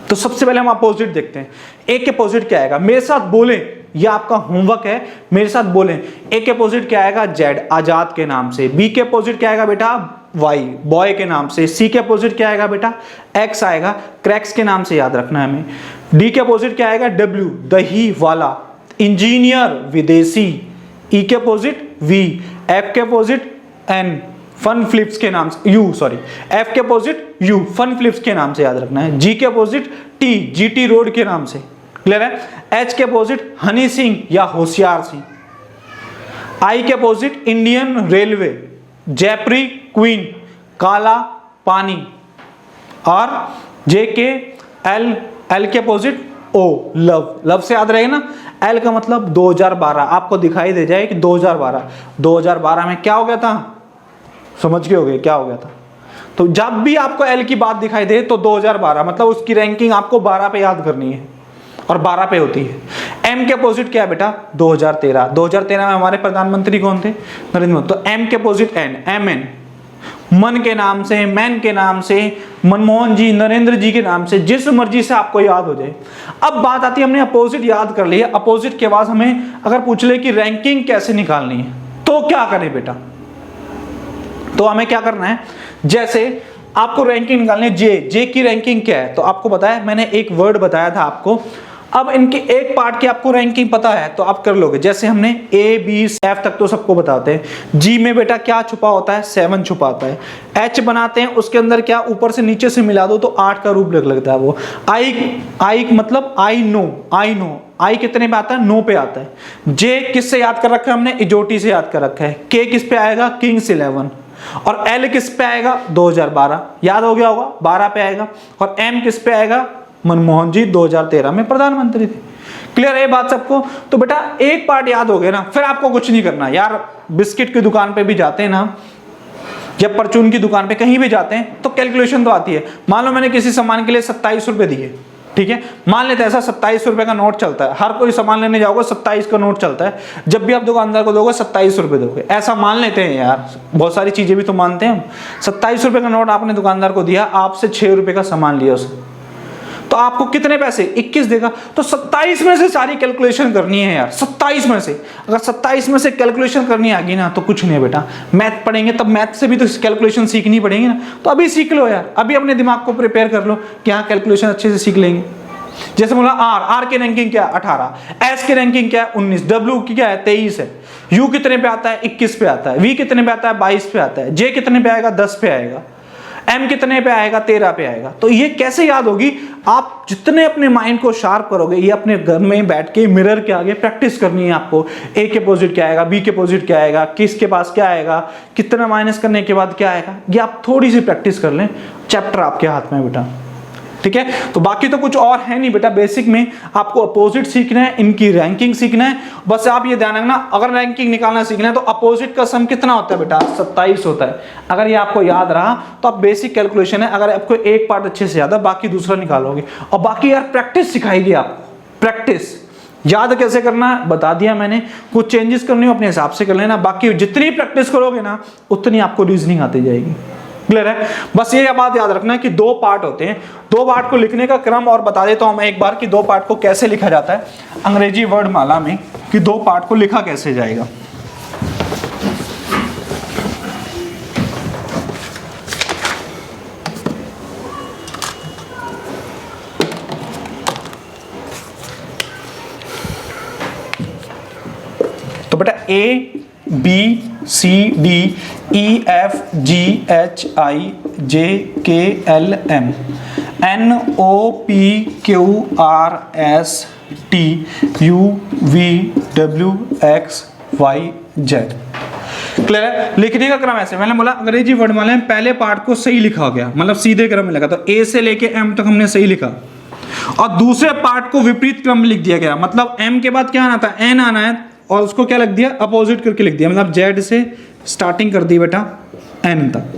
Speaker 1: तो सबसे पहले हम अपोजिट देखते हैं। ए के अपोजिट क्या आएगा, मेरे साथ बोले, ये आपका होमवर्क है, मेरे साथ बोले। ए के अपोजिट क्या आएगा जेड, आजाद के नाम से। बी के अपोजिट क्या आएगा बेटा वाई, बॉय के नाम से। सी के अपोजिट क्या आएगा बेटा एक्स आएगा, क्रैक्स के नाम से याद रखना है हमें। डी के अपोजिट क्या आएगा डब्ल्यू, दही वाला, इंजीनियर, विदेशी। ई के अपोजिट वी, एफ के अपोजिट एन, फन फ्लिप्स के नाम से, यू सॉरी, एफ के अपोजिट यू, फन फ्लिप्स के नाम से याद रखना है। जी के अपोजिट टी, जीटी रोड के नाम से, क्लियर है। एच के अपोजिट हनी सिंह या होशियार सिंह। आई के अपोजिट इंडियन रेलवे, जयप्री क्वीन, काला पानी। और जे के एल, एल के अपोजिट ओ, लव, लव से याद रहेगा ना। एल का मतलब 2012, आपको दिखाई दे जाए कि 2012 में क्या हो गया था, समझ के हो गए क्या हो गया था। तो जब भी आपको एल की बात दिखाई दे तो 2012 मतलब उसकी रैंकिंग आपको 12 पे याद करनी है, और 12 पे होती है। एम के अपोजिट क्या है बेटा 2013, 2013 में हमारे प्रधानमंत्री कौन थे, नरेंद्र मोदी। तो एम के अपोजिट एन, एम एन, मन के नाम से, मैन के नाम से, मनमोहन जी, नरेंद्र जी के नाम से, जिस मर्जी से आपको याद हो जाए। अब बात आती है हमने अपोजिट याद कर लिया, अपोजिट के बाद हमें अगर पूछ ले कि रैंकिंग कैसे निकालनी है तो क्या करें बेटा, तो हमें क्या करना है, जैसे आपको रैंकिंग निकालनी है। जे, जे की रैंकिंग क्या है, तो आपको पता है मैंने एक वर्ड बताया था आपको। अब इनके एक पार्ट की आपको रैंकिंग पता है तो आप कर लोगे। जैसे हमने ए बी एफ तक तो सबको बताते हैं। जी में बेटा क्या छुपा होता है 7 छुपा होता है। एच बनाते हैं उसके अंदर क्या ऊपर से नीचे से मिला दो तो 8 का रूप लगता है वो। आई मतलब आई नो, आई कितने पे आता है 9 पे आता है। जे किससे याद कर रखा है हमने, इजोटी से याद कर रखा है। के किस पे आएगा किंग्स 11, और एल किस पे आएगा 2012 याद हो गया होगा 12 पे आएगा। और एम किस पे आएगा मनमोहन जी 2013 में प्रधानमंत्री थे। क्लियर है ये बात सबको? तो बेटा एक पार्ट याद हो गया ना, फिर आपको कुछ नहीं करना यार। बिस्किट की दुकान पे भी जाते हैं ना, या परचून की दुकान पे कहीं भी जाते हैं तो कैलकुलेशन तो आती है। मान लो मैंने किसी सामान के लिए 27 रुपए दिए, ठीक है, मान लेते हैं ऐसा 27 रुपए का नोट चलता है, हर कोई सामान लेने जाओगे 27 का नोट चलता है, जब भी आप दुकानदार को दोगे 27 रुपए दोगे, ऐसा मान लेते हैं यार, बहुत सारी चीजें भी तो मानते हैं हम। 27 रुपए का नोट आपने दुकानदार को दिया, आपसे 6 रुपए का सामान लिया उसने, तो आपको कितने पैसे? 21 देगा। तो 27 में से सारी कैलकुलेशन करनी है यार, 27 में से। अगर 27 में से कैलकुलेशन करनी आ गई ना तो कुछ नहीं है बेटा, मैथ पढ़ेंगे तब मैथ से भी तो कैलकुलेशन सीखनी पड़ेगी ना, तो अभी सीख लो यार, अभी अपने दिमाग को प्रिपेयर कर लो कि हाँ कैलकुलेशन अच्छे से सीख लेंगे। जैसे बोला आर की रैंकिंग क्या है? 18, एस की रैंकिंग क्या है? 19, डब्ल्यू की क्या है? 23 है, यू कितने पे आता है? 21 पे आता है, वी कितने पे आता है? 22 पे आता है, जे कितने पे आएगा? 10 पे आएगा, एम कितने पे आएगा? 13 पे आएगा। तो ये कैसे याद होगी? आप जितने अपने माइंड को शार्प करोगे, ये अपने घर में बैठ के मिरर के आगे प्रैक्टिस करनी है आपको। ए के अपोजिट क्या आएगा, बी के अपोजिट क्या आएगा, किसके पास क्या आएगा, कितना माइनस करने के बाद क्या आएगा, ये आप थोड़ी सी प्रैक्टिस कर लें, चैप्टर आपके हाथ में बेटा, ठीक है। तो बाकी तो कुछ और है नहीं बेटा, बेसिक में आपको अपोजिट सीखना है, इनकी रैंकिंग सीखना है। बस आप ये ध्यान रखना, अगर रैंकिंग निकालना सीखना है तो अपोजिट का सम कितना होता है बेटा? 27 होता है। अगर ये आपको याद रहा तो आप बेसिक कैलकुलेशन है, अगर आपको एक पार्ट अच्छे से याद है बाकी दूसरा निकालोगे। और बाकी यार प्रैक्टिस सिखाएगी आपको, प्रैक्टिस याद कैसे करना बता दिया मैंने, कुछ चेंजेस करनी हो अपने हिसाब से कर लेना, बाकी जितनी प्रैक्टिस करोगे ना उतनी आपको रीजनिंग आती जाएगी। क्लियर है? बस ये बात याद रखना है कि 2 पार्ट होते हैं, 2 पार्ट को लिखने का क्रम और बता देता हूं मैं एक बार कि 2 पार्ट को कैसे लिखा जाता है अंग्रेजी वर्णमाला में, कि 2 पार्ट को लिखा कैसे जाएगा। तो बेटा A B C D E F G H I J K L M N O P Q R S T U V W X Y Z। Clear है? लिखने का क्रम ऐसे, मैंने बोला अंग्रेजी वर्णमाला में पहले पार्ट को सही लिखा गया, मतलब सीधे क्रम में लिखा, तो A से लेके M तक हमने सही लिखा, और दूसरे पार्ट को विपरीत क्रम में लिख दिया गया, मतलब M के बाद क्या आना था? N आना है, और उसको क्या लिख दिया? अपोजिट करके लिख दिया, मतलब Z से स्टार्टिंग कर दी बेटा N तक।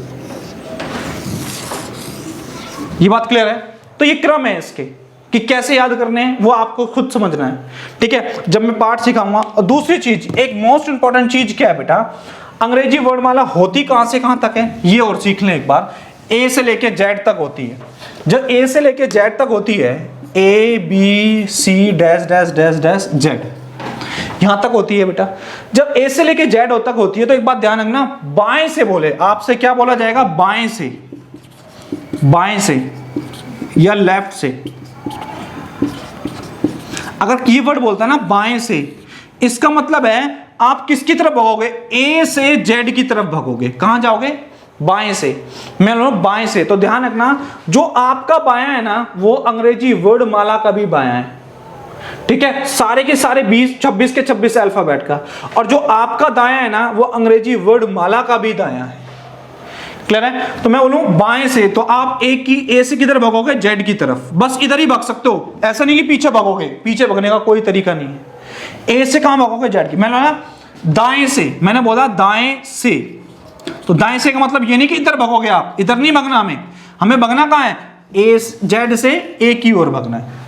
Speaker 1: ये बात क्लियर है? तो ये क्रम है इसके, कि कैसे याद करने हैं वो आपको खुद समझना है, ठीक है, जब मैं पार्ट सिखाऊंगा। और दूसरी चीज, एक मोस्ट इंपॉर्टेंट चीज क्या है बेटा, अंग्रेजी वर्णमाला होती कहां से कहां तक है ये और सीख लें एक बार। A से लेके Z तक होती है। जब A से लेके Z तक होती है, A B C dash dash dash dash Z, यहां तक होती है बेटा। जब A से लेके Z तक होती है तो एक बात ध्यान रखना, बाएं से बोले, आपसे क्या बोला जाएगा? बाएं से, बाएं से या लेफ्ट से। अगर कीवर्ड बोलता है ना बाएं से, इसका मतलब है आप किसकी तरफ भागोगे? A से Z की तरफ भागोगे। कहां जाओगे? बाएं से। मैं बोलूं बाएं से, तो ध्यान रखना जो आपका बायां है ना वो अंग्रेजी वर्णमाला का भी बायां है, ठीक है, सारे के सारे 26 के 26 अल्फाबेट का। और जो आपका दायां है ना वो अंग्रेजी वर्णमाला का भी दायां है। क्लियर है? तो मैं बोलूं बाएं से, तो आप A से किधर भागोगे? Z की तरफ, बस इधर ही भाग सकते हो, ऐसा नहीं कि पीछे भागोगे, पीछे भागने का कोई तरीका नहीं है। A से कहां भागोगे? Z की। मैंने बोला दाएं से, मैंने बोला दाएं से, तो दाएं से का मतलब ये नहीं कि इधर भागोगे आप, इधर नहीं भागना, हमें भागना कहां है? Z से A की ओर भागना है,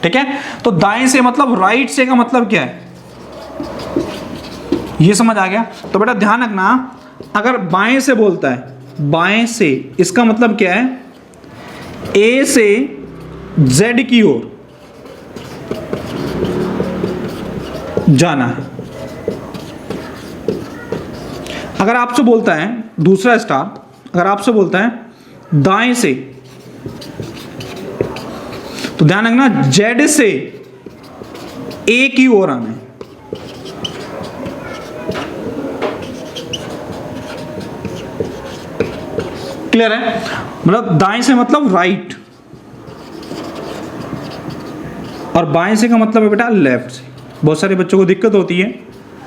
Speaker 1: ठीक है। तो दाएं से मतलब राइट से का मतलब क्या है, ये समझ आ गया? तो बेटा ध्यान रखना, अगर बाएं से बोलता है, बाएं से, इसका मतलब क्या है? A से Z की ओर जाना है। अगर आपसे बोलता है दूसरा स्टार, अगर आपसे बोलता है दाएं से, तो ध्यान रखना Z से A की ओर आना है। क्लियर है? मतलब दाएं से मतलब राइट, और बाएं से का मतलब है बेटा लेफ्ट से। बहुत सारे बच्चों को दिक्कत होती है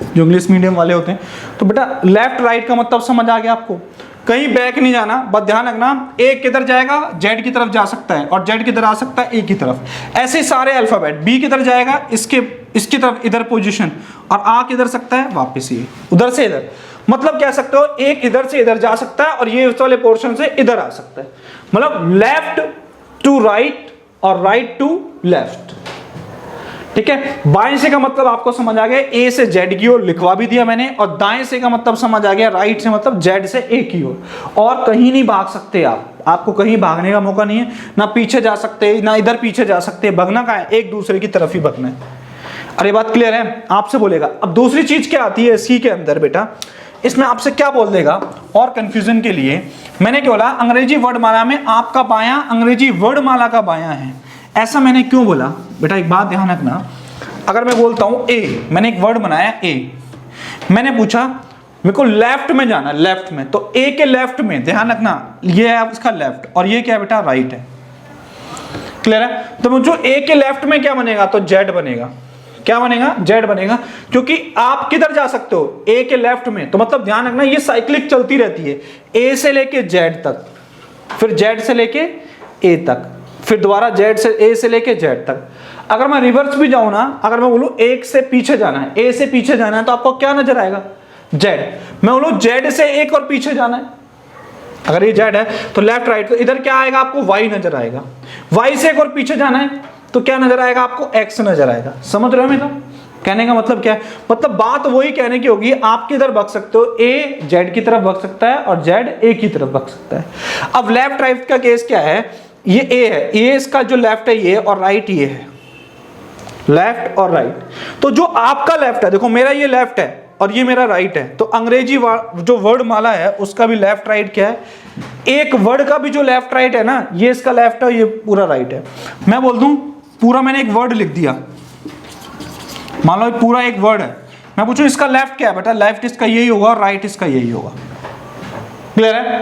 Speaker 1: जो इंग्लिश मीडियम वाले होते हैं, तो बेटा लेफ्ट राइट का मतलब समझ आ गया आपको। कहीं बैक नहीं जाना, बस ध्यान रखना ए किधर जाएगा, जेड की तरफ जा सकता है, और जेड किधर आ सकता है, ए की तरफ। ऐसे सारे अल्फाबेट, बी किधर जाएगा, इसकी तरफ इधर पोजीशन, और आ किधर सकता है, वापस ये उधर से इधर। मतलब कह सकते हो एक इधर से इधर जा सकता है और ये इस वाले पोर्शन से इधर आ सकता है। मतलब लेफ्ट टू राइट और राइट टू लेफ्ट। ठीक है, बाएं से का मतलब आपको समझ आ गया, ए से जेड की ओर लिखवा भी दिया मैंने, और दाएं से का मतलब समझ आ गया, राइट से मतलब जेड से ए की ओर। और कहीं नहीं भाग सकते आपको कहीं भागने का मौका नहीं है, ना पीछे जा सकते ना इधर पीछे जा सकते, भगना का है एक दूसरे की तरफ ही भगना है। अरे बात क्लियर है? आपसे बोलेगा अब दूसरी चीज क्या आती है इसी के अंदर बेटा, इसमें आपसे क्या बोल देगा, और कंफ्यूजन के लिए मैंने क्या बोला, अंग्रेजी वर्णमाला में आपका बायां अंग्रेजी वर्णमाला का बायां है। ऐसा मैंने क्यों बोला बेटा, एक बात ध्यान रखना, अगर मैं बोलता हूं ए, मैंने एक वर्ड बनाया ए, मैंने पूछा मेरे को लेफ्ट में जाना, लेफ्ट में, तो ए के लेफ्ट में ध्यान रखना ये है उसका लेफ्ट, और ये क्या है बेटा, राइट है। क्लियर है? तो मुझे ए के लेफ्ट में क्या बनेगा, तो जेड बनेगा। क्या बनेगा, जेड बनेगा, क्योंकि आप किधर जा सकते हो, ए के लेफ्ट में, तो मतलब ध्यान रखना ये साइक्लिक चलती रहती है, ए से लेके जेड तक, फिर जेड से लेके ए तक, फिर दोबारा जेड से ए से लेके जेड तक। अगर मैं रिवर्स भी जाऊं ना, अगर मैं बोलूं एक से पीछे जाना है, ए से पीछे जाना है, तो आपको क्या नजर आएगा, जेड। मैं बोलूं जेड से एक और पीछे जाना है, अगर ये जेड है तो लेफ्ट राइट, तो इधर क्या आएगा आपको, वाई नजर आएगा। वाई से एक और पीछे जाना है तो क्या नजर आएगा आपको, एक्स नजर आएगा। समझ रहे हो मेरा कहने का मतलब क्या है? मतलब बात वही कहने की होगी, आप किधर भग सकते हो, ए जेड की तरफ भग सकता है और जेड ए की तरफ भग सकता है। अब लेफ्ट राइट का केस क्या है, ये ए है, ए इसका जो लेफ्ट है ये, और राइट ये है, लेफ्ट और राइट। तो जो आपका लेफ्ट है, देखो मेरा ये लेफ्ट है और ये मेरा राइट है, तो अंग्रेजी जो वर्ड माला है उसका भी लेफ्ट राइट क्या है, एक वर्ड का भी जो लेफ्ट राइट है ना, ये इसका लेफ्ट है, ये पूरा राइट है। मैं बोल दूं पूरा मैंने एक वर्ड लिख दिया, मान लो पूरा एक वर्ड है, मैं पूछूं इसका लेफ्ट क्या है बेटा, लेफ्ट इसका यही होगा और राइट इसका यही होगा। क्लियर है?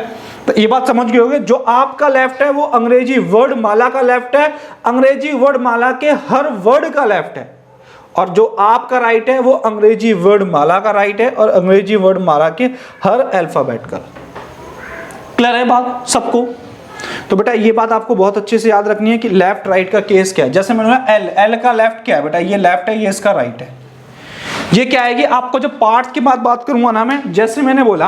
Speaker 1: तो ये बात समझ गए होगे, जो आपका लेफ्ट है वो अंग्रेजी वर्ड माला का लेफ्ट है, अंग्रेजी वर्ड माला के हर वर्ड का लेफ्ट है, और जो आपका राइट है वो अंग्रेजी वर्ड माला का राइट है और अंग्रेजी वर्ड माला के हर अल्फाबेट का। क्लियर है बात सबको? तो बेटा ये बात आपको बहुत अच्छे से याद रखनी है कि लेफ्ट राइट का केस क्या है। जैसे मैंने बोला एल का लेफ्ट क्या है बेटा, ये लेफ्ट है, ये इसका राइट है। ये क्या है कि आपको जब पार्ट्स की बात करूंगा ना मैं, जैसे मैंने बोला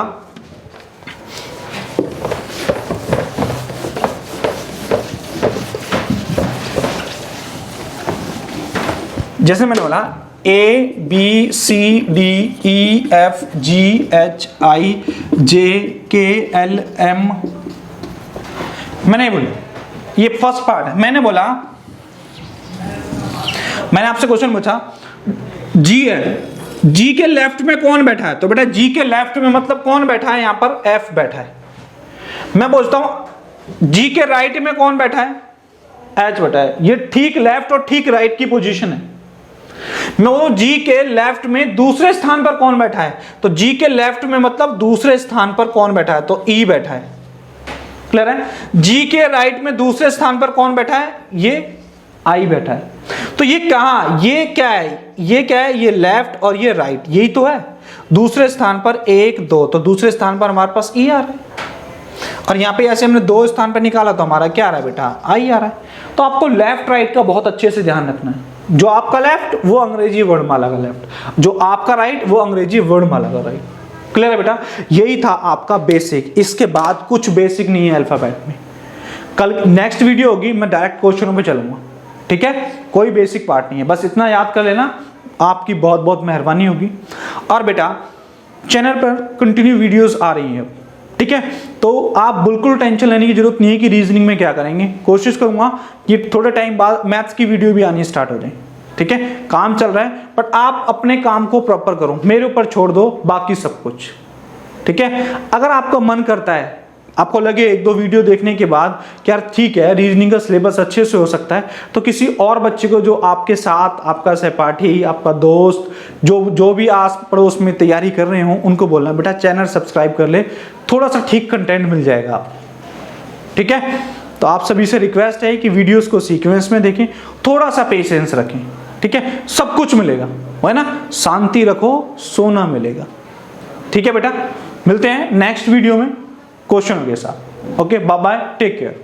Speaker 1: A B C D E F G H I J K L M, मैंने बोला ये फर्स्ट पार्ट है। मैंने आपसे क्वेश्चन पूछा जी है, जी के लेफ्ट में कौन बैठा है, तो बेटा जी के लेफ्ट में मतलब कौन बैठा है, यहां पर एफ बैठा है। मैं पूछता हूं जी के राइट में कौन बैठा है, एच बैठा है। ये ठीक लेफ्ट और ठीक राइट की पोजीशन है। मैं बोलूं जी के लेफ्ट में दूसरे स्थान पर कौन बैठा है, तो जी के लेफ्ट में मतलब दूसरे स्थान पर कौन बैठा है, तो ई बैठा है। क्लियर है? जी के राइट में दूसरे स्थान पर कौन बैठा है, ये आई बैठा है। तो ये कहां, ये क्या है, ये क्या है, ये लेफ्ट और ये राइट, यही तो है। दूसरे स्थान पर 1 2, तो दूसरे स्थान पर हमारे पास ई आ रहा है, और यहां पे ऐसे हमने 2 स्थान पर निकाला तो हमारा क्या आ रहा है बेटा, आई आ रहा है। तो आपको लेफ्ट राइट का बहुत अच्छे से ध्यान रखना है। जो आपका लेफ्ट वो अंग्रेजी वर्णमाला का लेफ्ट, जो आपका राइट वो अंग्रेजी वर्णमाला का राइट। क्लियर है बेटा? यही था आपका बेसिक, इसके बाद कुछ बेसिक नहीं है अल्फाबेट में। कल नेक्स्ट वीडियो होगी, मैं डायरेक्ट क्वेश्चनों पे चलूंगा। ठीक है, कोई बेसिक पार्ट नहीं है, बस इतना याद कर लेना, आपकी बहुत बहुत मेहरबानी होगी। और बेटा चैनल पर कंटिन्यू वीडियोस आ रही हैं, ठीक है, तो आप बिल्कुल टेंशन लेने की जरूरत नहीं है कि रीजनिंग में क्या करेंगे। कोशिश करूंगा कि थोड़े टाइम बाद मैथ्स की वीडियो भी आनी स्टार्ट हो जाए। ठीक है, काम चल रहा है, बट आप अपने काम को प्रॉपर करो, मेरे ऊपर छोड़ दो बाकी सब कुछ। ठीक है, अगर आपका मन करता है, आपको लगे 1-2 वीडियो देखने के बाद कि यार ठीक है रीजनिंग का सिलेबस अच्छे से हो सकता है, तो किसी और बच्चे को जो आपके साथ, आपका सहपाठी, आपका दोस्त, जो भी आस पड़ोस में तैयारी कर रहे हो, उनको बोलना बेटा चैनल सब्सक्राइब कर ले, थोड़ा सा ठीक कंटेंट मिल जाएगा आप। ठीक है, तो आप सभी से रिक्वेस्ट है कि वीडियोस को सीक्वेंस में देखें, थोड़ा सा पेशेंस रखें। ठीक है, सब कुछ मिलेगा, है ना, शांति रखो, सोना मिलेगा। ठीक है बेटा, मिलते हैं नेक्स्ट वीडियो में। क्वेश्चनों के साथ। Okay, bye bye, take care.